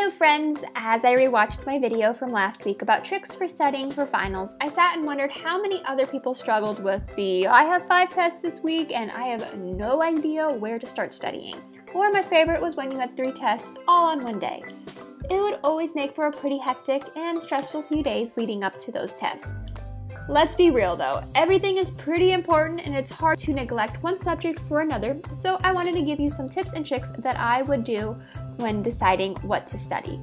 Hello friends! As I rewatched my video from last week about tricks for studying for finals, I sat and wondered how many other people struggled with the I have 5 tests this week and I have no idea where to start studying. Or my favorite was when you had 3 tests all on one day. It would always make for a pretty hectic and stressful few days leading up to those tests. Let's be real though, everything is pretty important and it's hard to neglect one subject for another, so I wanted to give you some tips and tricks that I would do when deciding what to study.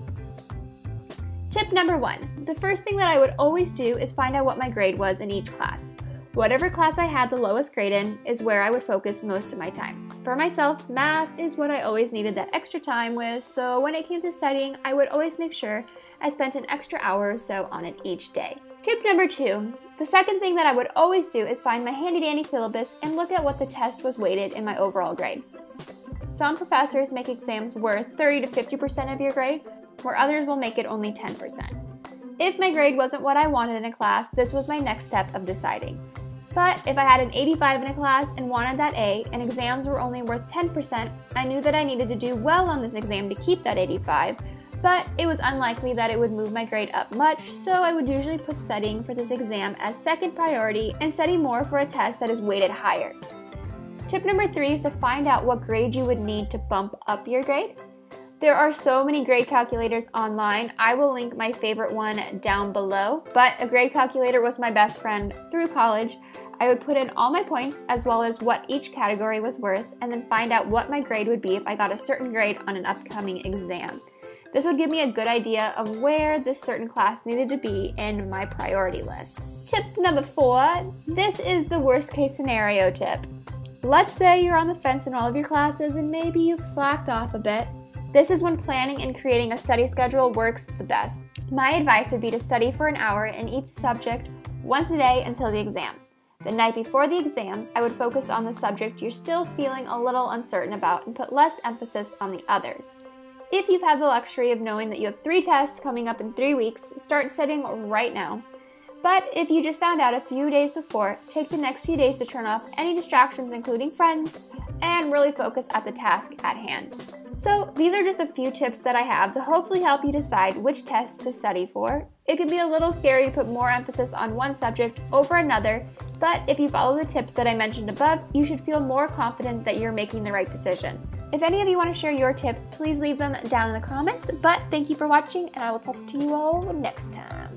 Tip number 1. The first thing that I would always do is find out what my grade was in each class. Whatever class I had the lowest grade in is where I would focus most of my time. For myself, math is what I always needed that extra time with, so when it came to studying, I would always make sure I spent an extra hour or so on it each day. Tip number 2. The second thing that I would always do is find my handy-dandy syllabus and look at what the test was weighted in my overall grade. Some professors make exams worth 30 to 50% of your grade, where others will make it only 10%. If my grade wasn't what I wanted in a class, this was my next step of deciding. But if I had an 85 in a class and wanted that A, and exams were only worth 10%, I knew that I needed to do well on this exam to keep that 85, but it was unlikely that it would move my grade up much, so I would usually put studying for this exam as second priority and study more for a test that is weighted higher. Tip number 3 is to find out what grade you would need to bump up your grade. There are so many grade calculators online. I will link my favorite one down below, but a grade calculator was my best friend through college. I would put in all my points as well as what each category was worth and then find out what my grade would be if I got a certain grade on an upcoming exam. This would give me a good idea of where this certain class needed to be in my priority list. Tip number 4, this is the worst case scenario tip. Let's say you're on the fence in all of your classes and maybe you've slacked off a bit. This is when planning and creating a study schedule works the best. My advice would be to study for an hour in each subject once a day until the exam. The night before the exams, I would focus on the subject you're still feeling a little uncertain about and put less emphasis on the others. If you've had the luxury of knowing that you have 3 tests coming up in 3 weeks, start studying right now. But if you just found out a few days before, take the next few days to turn off any distractions including friends and really focus at the task at hand. So these are just a few tips that I have to hopefully help you decide which tests to study for. It can be a little scary to put more emphasis on one subject over another, but if you follow the tips that I mentioned above, you should feel more confident that you're making the right decision. If any of you want to share your tips, please leave them down in the comments, but thank you for watching and I will talk to you all next time.